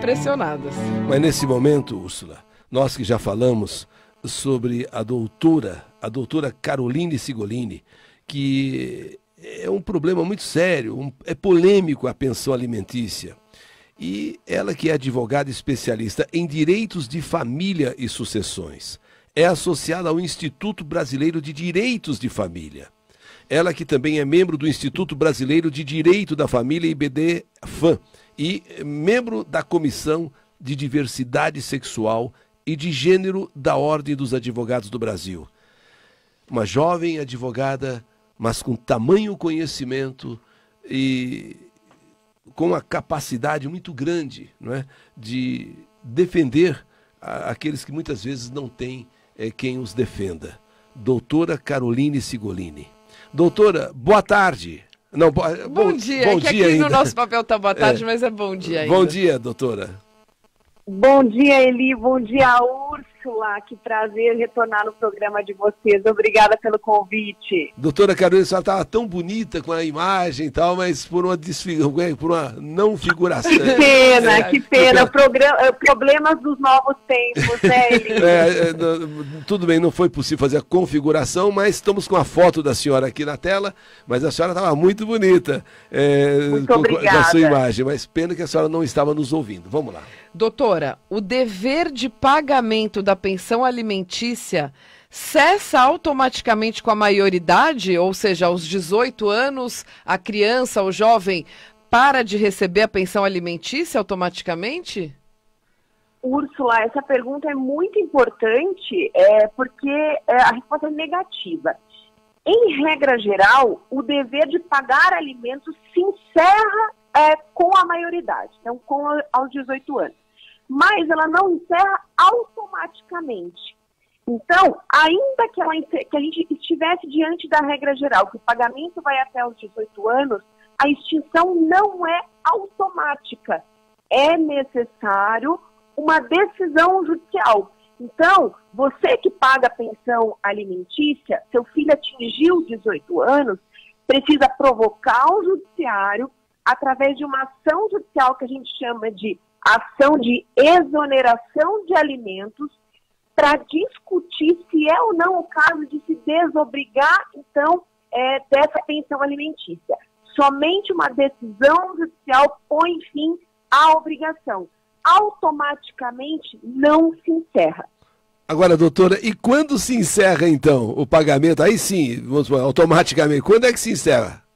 impressionadas. Mas nesse momento, Úrsula, nós que já falamos sobre a doutora Caroline Sigolini, que é um problema muito sério, é polêmico a pensão alimentícia. E ela que é advogada especialista em direitos de família e sucessões, é associada ao Instituto Brasileiro de Direitos de Família. Ela que também é membro do Instituto Brasileiro de Direito da Família, IBD-FAM, e membro da Comissão de Diversidade Sexual e de Gênero da Ordem dos Advogados do Brasil. Uma jovem advogada, mas com tamanho conhecimento e com a capacidade muito grande, não é, de defender aqueles que muitas vezes não têm quem os defenda. Doutora Caroline Sigolini. Doutora, boa tarde. Não, bom dia. Bom dia dia aqui ainda. No nosso papel tá boa tarde, mas é bom dia ainda. Bom dia, doutora. Bom dia, Eli. Bom dia, Úrsula. Que prazer retornar no programa de vocês. Obrigada pelo convite. Doutora Carolina, a senhora estava tão bonita com a imagem e tal, mas por uma não figuração. Que pena, que pena. Problemas dos novos tempos, né, Eli? Tudo bem, não foi possível fazer a configuração, mas estamos com a foto da senhora aqui na tela, mas a senhora estava muito bonita muito obrigada. Com a sua imagem, mas pena que a senhora não estava nos ouvindo. Vamos lá. Doutora, o dever de pagamento da pensão alimentícia cessa automaticamente com a maioridade? Ou seja, aos 18 anos, a criança, o jovem, para de receber a pensão alimentícia automaticamente? Úrsula, essa pergunta é muito importante, porque a resposta é negativa. Em regra geral, o dever de pagar alimentos se encerra com a maioridade, então aos 18 anos. Mas ela não encerra automaticamente. Então, ainda que a gente estivesse diante da regra geral, que o pagamento vai até os 18 anos, a extinção não é automática. É necessário uma decisão judicial. Então, você que paga a pensão alimentícia, seu filho atingiu 18 anos, precisa provocar o judiciário através de uma ação judicial que a gente chama de ação de exoneração de alimentos, para discutir se é ou não o caso de se desobrigar, então, dessa pensão alimentícia. Somente uma decisão judicial põe fim à obrigação. Automaticamente não se encerra. Agora, doutora, e quando se encerra, então, o pagamento? Aí sim, vamos supor, automaticamente. Quando é que se encerra?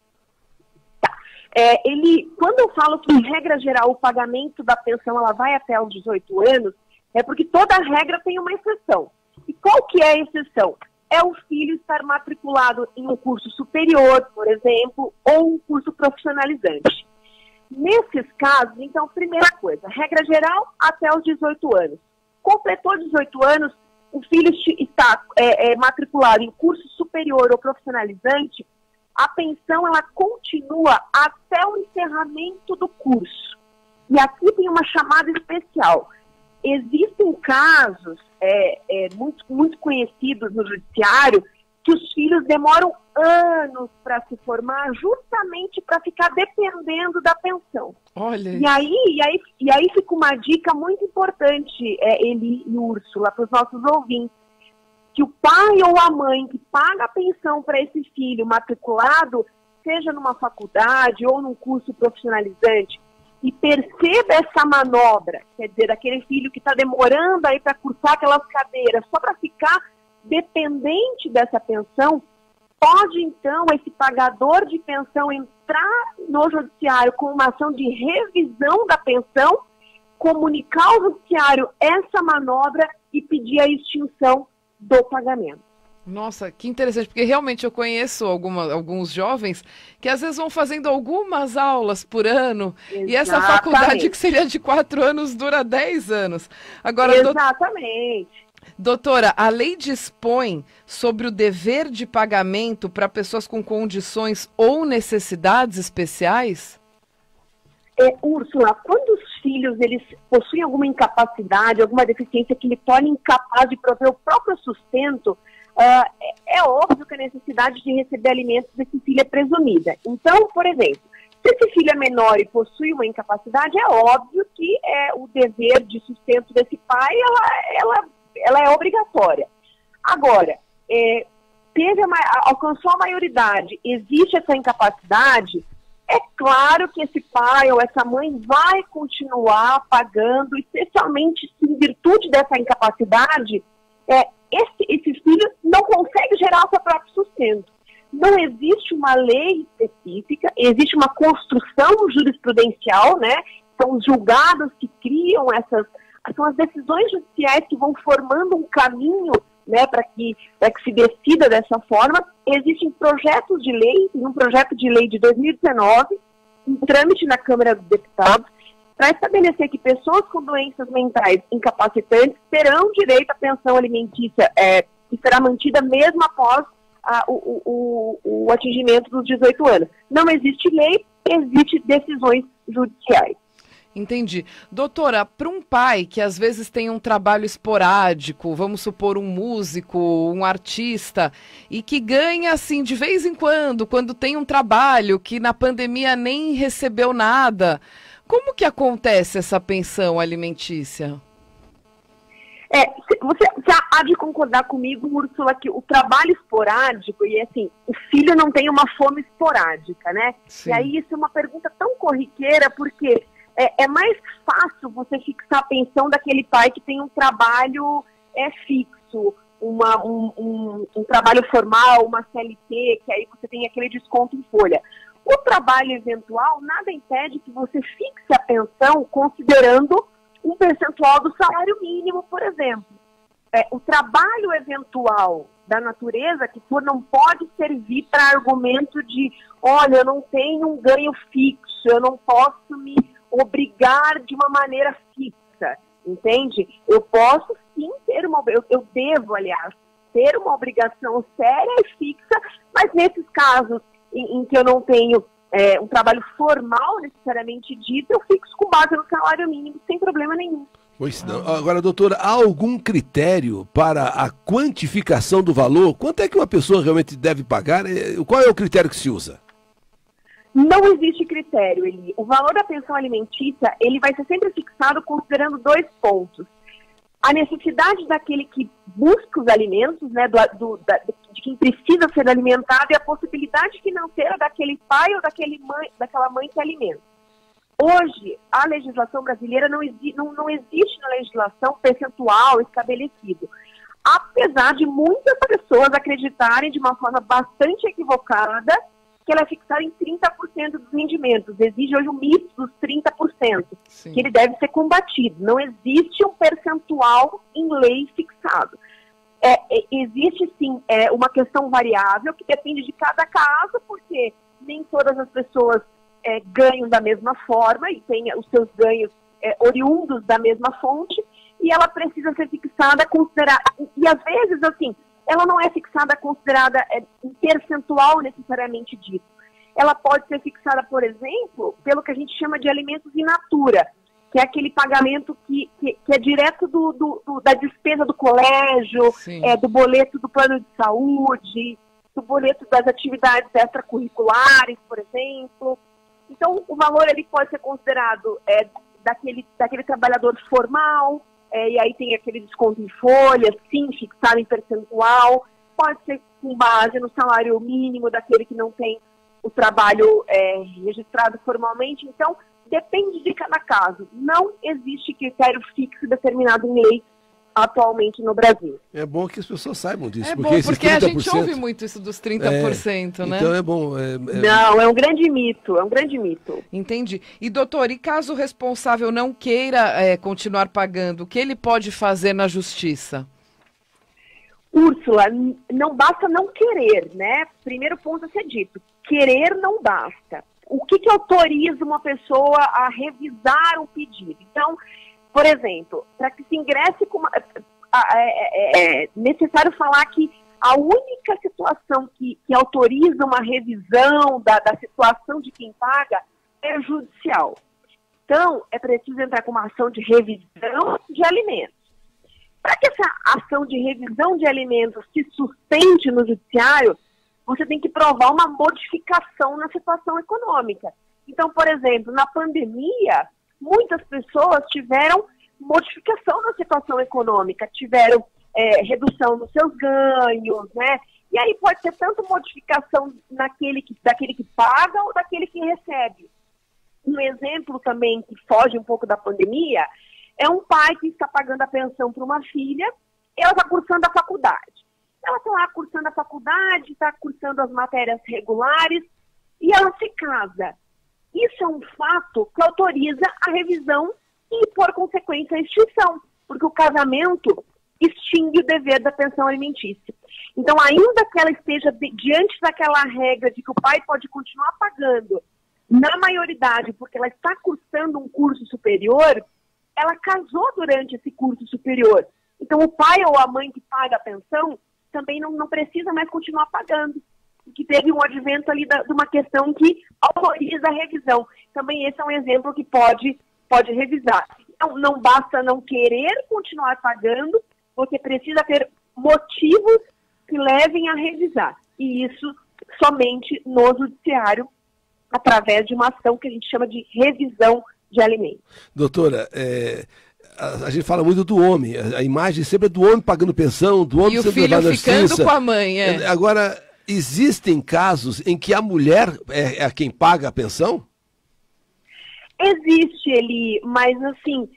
Quando eu falo que, em regra geral, o pagamento da pensão ela vai até os 18 anos, é porque toda regra tem uma exceção. E qual que é a exceção? É o filho estar matriculado em um curso superior, por exemplo, ou um curso profissionalizante. Nesses casos, então, primeira coisa, regra geral, até os 18 anos. Completou 18 anos, o filho está matriculado em curso superior ou profissionalizante, a pensão ela continua até o encerramento do curso. E aqui tem uma chamada especial. Existem casos muito conhecidos no judiciário que os filhos demoram anos para se formar justamente para ficar dependendo da pensão. Olha. E aí fica uma dica muito importante, Eli e Úrsula, para os nossos ouvintes, que o pai ou a mãe que paga a pensão para esse filho matriculado, seja numa faculdade ou num curso profissionalizante, e perceba essa manobra, quer dizer, aquele filho que está demorando aí para cursar aquelas cadeiras só para ficar dependente dessa pensão, pode então esse pagador de pensão entrar no judiciário com uma ação de revisão da pensão, comunicar ao judiciário essa manobra e pedir a extinção do pagamento. Nossa, que interessante, porque realmente eu conheço alguns jovens que às vezes vão fazendo algumas aulas por ano. Exatamente. E essa faculdade que seria de 4 anos dura 10 anos. Agora, exatamente. Doutora, a lei dispõe sobre o dever de pagamento para pessoas com condições ou necessidades especiais? Úrsula, quando os filhos eles possuem alguma incapacidade, alguma deficiência que lhe torne incapaz de prover o próprio sustento, é óbvio que a necessidade de receber alimentos desse filho é presumida. Então, por exemplo, Se esse filho é menor e possui uma incapacidade, é óbvio que o dever de sustento desse pai, ela é obrigatória. Agora, alcançou a maioridade, existe essa incapacidade, é claro que esse pai ou essa mãe vai continuar pagando, especialmente se em virtude dessa incapacidade, esse filho não consegue gerar o seu próprio sustento. Não existe uma lei específica, existe uma construção jurisprudencial, né? São os julgados que criam são as decisões judiciais que vão formando um caminho, né, para que se decida dessa forma. Existem projetos de lei, tem um projeto de lei de 2019, em trâmite na Câmara dos Deputados, para estabelecer que pessoas com doenças mentais incapacitantes terão direito à pensão alimentícia, que será mantida mesmo após o atingimento dos 18 anos. Não existe lei, existe decisões judiciais. Entendi. Doutora, para um pai que às vezes tem um trabalho esporádico, vamos supor um músico, um artista, e que ganha assim de vez em quando tem um trabalho que na pandemia nem recebeu nada, como que acontece essa pensão alimentícia? Você há de concordar comigo, Úrsula, que o trabalho esporádico, e assim, o filho não tem uma fome esporádica, né? Sim. E aí isso é uma pergunta tão corriqueira, porque é mais fácil você fixar a pensão daquele pai que tem um trabalho fixo, um trabalho formal, uma CLT, que aí você tem aquele desconto em folha. O trabalho eventual, nada impede que você fixe a pensão considerando um percentual do salário mínimo, por exemplo. O trabalho eventual da natureza que for não pode servir para argumento de, olha, eu não tenho um ganho fixo, eu não posso me obrigar de uma maneira fixa, entende? Eu posso sim ter eu devo, aliás, ter uma obrigação séria e fixa, mas nesses casos em que eu não tenho um trabalho formal necessariamente dito, eu fixo com base no salário mínimo, sem problema nenhum. Pois não. Agora, doutora, há algum critério para a quantificação do valor? Quanto é que uma pessoa realmente deve pagar? Qual é o critério que se usa? Não existe critério, Eli. O valor da pensão alimentícia, ele vai ser sempre fixado considerando 2 pontos. A necessidade daquele que busca os alimentos, né, de quem precisa ser alimentado, e a possibilidade financeira daquele pai ou daquela mãe que alimenta. Hoje, a legislação brasileira não existe na legislação percentual estabelecido. Apesar de muitas pessoas acreditarem de uma forma bastante equivocada que ela é fixada em 30% dos rendimentos. Exige hoje um mito dos 30%, Sim. que ele deve ser combatido. Não existe um percentual em lei fixado. Existe, sim, uma questão variável que depende de cada caso, porque nem todas as pessoas ganham da mesma forma e têm os seus ganhos oriundos da mesma fonte, e ela precisa ser fixada, considerada, e às vezes, assim, ela não é fixada, considerada em percentual necessariamente dito. Ela pode ser fixada, por exemplo, pelo que a gente chama de alimentos in natura, que é aquele pagamento que é direto da despesa do colégio, do boleto do plano de saúde, do boleto das atividades extracurriculares, por exemplo. Então, o valor ele pode ser considerado daquele trabalhador formal, e aí tem aquele desconto em folha, sim, fixado em percentual. Pode ser com base no salário mínimo daquele que não tem o trabalho registrado formalmente. Então, depende de cada caso. Não existe critério fixo determinado em lei atualmente no Brasil. É bom que as pessoas saibam disso. Porque a gente ouve muito isso dos 30%, né? Então é bom. Não, é um grande mito, Entendi. E doutor, e caso o responsável não queira continuar pagando, o que ele pode fazer na justiça? Úrsula, não basta não querer, né? Primeiro ponto a ser dito, querer não basta. O que autoriza uma pessoa a revisar um pedido? Então, por exemplo, para que se ingresse com é necessário falar que a única situação que autoriza uma revisão da situação de quem paga é judicial. Então, é preciso entrar com uma ação de revisão de alimentos. Para que essa ação de revisão de alimentos se sustente no judiciário, você tem que provar uma modificação na situação econômica. Então, por exemplo, na pandemia, muitas pessoas tiveram modificação na situação econômica, tiveram redução nos seus ganhos, né? E aí pode ser tanto modificação daquele que paga ou daquele que recebe. Um exemplo também que foge um pouco da pandemia é um pai que está pagando a pensão para uma filha, ela está cursando a faculdade. Ela está lá cursando a faculdade, está cursando as matérias regulares e ela se casa. Isso é um fato que autoriza a revisão e, por consequência, a extinção, porque o casamento extingue o dever da pensão alimentícia. Então, ainda que ela esteja diante daquela regra de que o pai pode continuar pagando na maioridade, porque ela está cursando um curso superior, ela casou durante esse curso superior. Então, o pai ou a mãe que paga a pensão também não precisa mais continuar pagando, que teve um advento ali de uma questão que autoriza a revisão. Também esse é um exemplo que pode revisar. Então, não basta não querer continuar pagando, você precisa ter motivos que levem a revisar. E isso somente no judiciário, através de uma ação que a gente chama de revisão de alimentos. Doutora, a gente fala muito do homem, a imagem sempre é do homem pagando pensão, do homem sendo levado à justiça. E o filho ficando com a mãe. Agora, existem casos em que a mulher é quem paga a pensão? Existe, Eli, mas assim,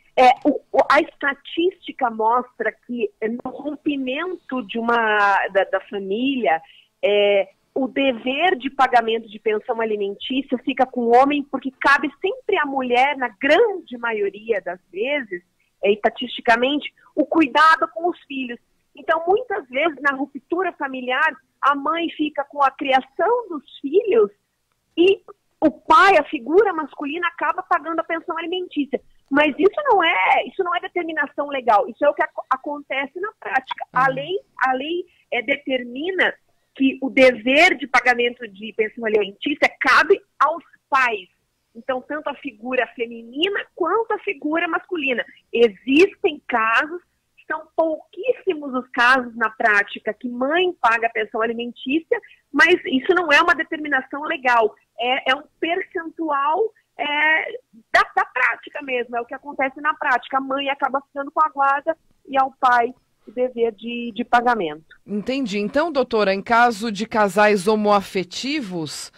a estatística mostra que no rompimento da família, o dever de pagamento de pensão alimentícia fica com o homem, porque cabe sempre à mulher, na grande maioria das vezes, estatisticamente, o cuidado com os filhos. Então, muitas vezes, na ruptura familiar, a mãe fica com a criação dos filhos e o pai, a figura masculina, acaba pagando a pensão alimentícia. Mas isso não é determinação legal, isso é o que acontece na prática. A lei determina que o dever de pagamento de pensão alimentícia cabe aos pais. Então, tanto a figura feminina quanto a figura masculina. Existem casos, são pouquíssimos os casos na prática que mãe paga a pensão alimentícia, mas isso não é uma determinação legal. É um percentual da prática mesmo, é o que acontece na prática. A mãe acaba ficando com a guarda e ao pai o dever de pagamento. Entendi. Então, doutora, em caso de casais homoafetivos,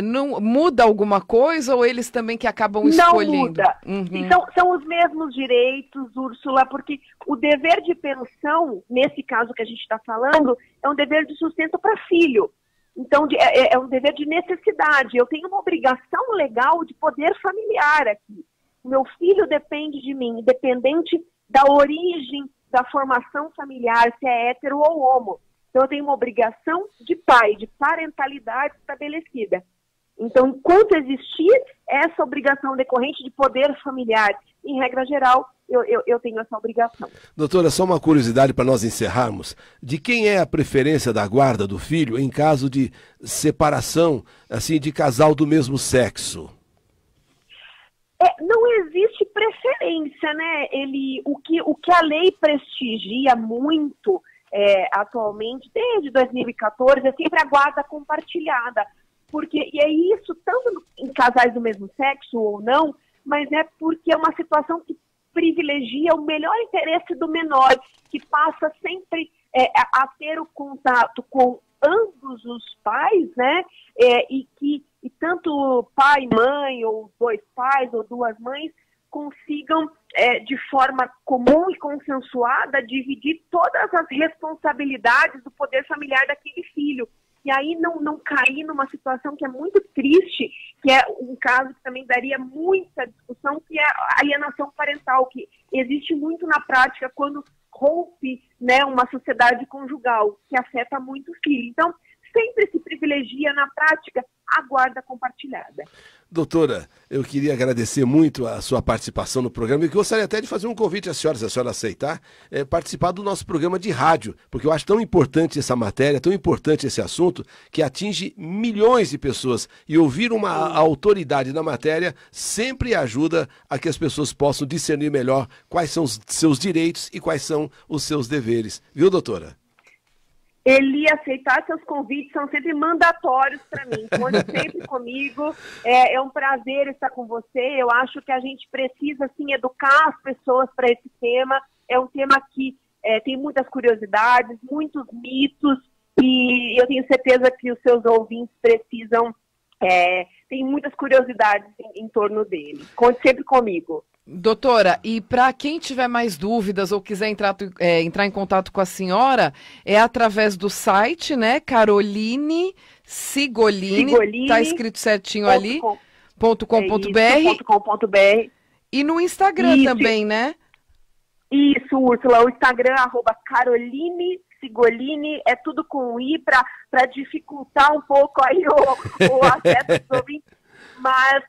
não muda alguma coisa ou eles também que acabam escolhendo? Não muda. Então, são os mesmos direitos, Úrsula, porque o dever de pensão, nesse caso que a gente está falando, é um dever de sustento para filho. Então, é um dever de necessidade. Eu tenho uma obrigação legal de poder familiar aqui. O meu filho depende de mim, independente da origem, da formação familiar, se é hétero ou homo. Então, eu tenho uma obrigação de pai, de parentalidade estabelecida. Então, enquanto existir essa obrigação decorrente de poder familiar, em regra geral, eu tenho essa obrigação. Doutora, só uma curiosidade para nós encerrarmos. De quem é a preferência da guarda do filho em caso de separação, assim, de casal do mesmo sexo? Não existe preferência, né? O que a lei prestigia muito atualmente, desde 2014, é sempre a guarda compartilhada. E é isso, tanto em casais do mesmo sexo ou não, mas é porque é uma situação que privilegia o melhor interesse do menor, que passa sempre a ter o contato com ambos os pais, né? E tanto pai, mãe, ou dois pais, ou duas mães, consigam, de forma comum e consensuada, dividir todas as responsabilidades do poder familiar daquele filho. E aí não cair numa situação que é muito triste, que é um caso que também daria muita discussão, que é a alienação parental, que existe muito na prática quando rompe, né, uma sociedade conjugal, que afeta muito o filho. Então, sempre se privilegia na prática a guarda compartilhada. Doutora, eu queria agradecer muito a sua participação no programa e gostaria até de fazer um convite às senhoras, se a senhora aceitar, participar do nosso programa de rádio, porque eu acho tão importante essa matéria, tão importante esse assunto, que atinge milhões de pessoas. E ouvir uma autoridade na matéria sempre ajuda a que as pessoas possam discernir melhor quais são os seus direitos e quais são os seus deveres. Viu, doutora? Eli, aceitar seus convites são sempre mandatórios para mim. Conte sempre comigo. É um prazer estar com você. Eu acho que a gente precisa, sim, educar as pessoas para esse tema. É um tema que tem muitas curiosidades, muitos mitos, e eu tenho certeza que os seus ouvintes precisam, tem muitas curiosidades em torno dele. Conte sempre comigo. Doutora, e para quem tiver mais dúvidas ou quiser entrar em contato com a senhora, é através do site, né? Caroline Sigolini, tá escrito certinho ali, .com.br. E no Instagram também, né? Isso, Úrsula, o Instagram, @Caroline Sigolini, é tudo com I, para dificultar um pouco aí o acesso dos ouvintes. Mas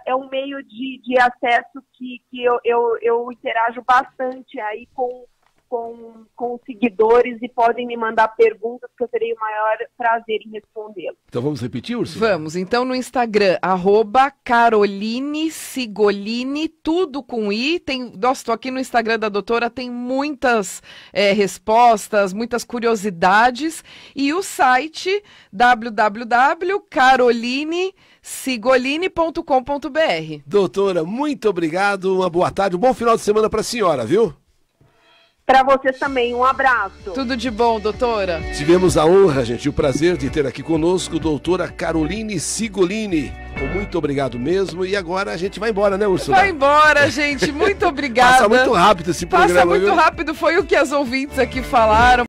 é um meio de acesso que eu interajo bastante aí com seguidores, e podem me mandar perguntas que eu terei o maior prazer em respondê-las. Então vamos repetir, Úrsula? Vamos. Então no Instagram, @Caroline Sigolini, tudo com I. Nossa, estou aqui no Instagram da doutora, tem muitas respostas, muitas curiosidades. E o site www.carolinesigolini.com.br. Doutora, muito obrigado, uma boa tarde, um bom final de semana para a senhora, viu? Para vocês também, um abraço. Tudo de bom, doutora. Tivemos a honra, gente, o prazer de ter aqui conosco a doutora Caroline Sigolini. Muito obrigado mesmo. E agora a gente vai embora, né, Úrsula? Vai embora, gente. Muito obrigada. Passa muito rápido esse programa. Passa muito rápido, foi o que as ouvintes aqui falaram.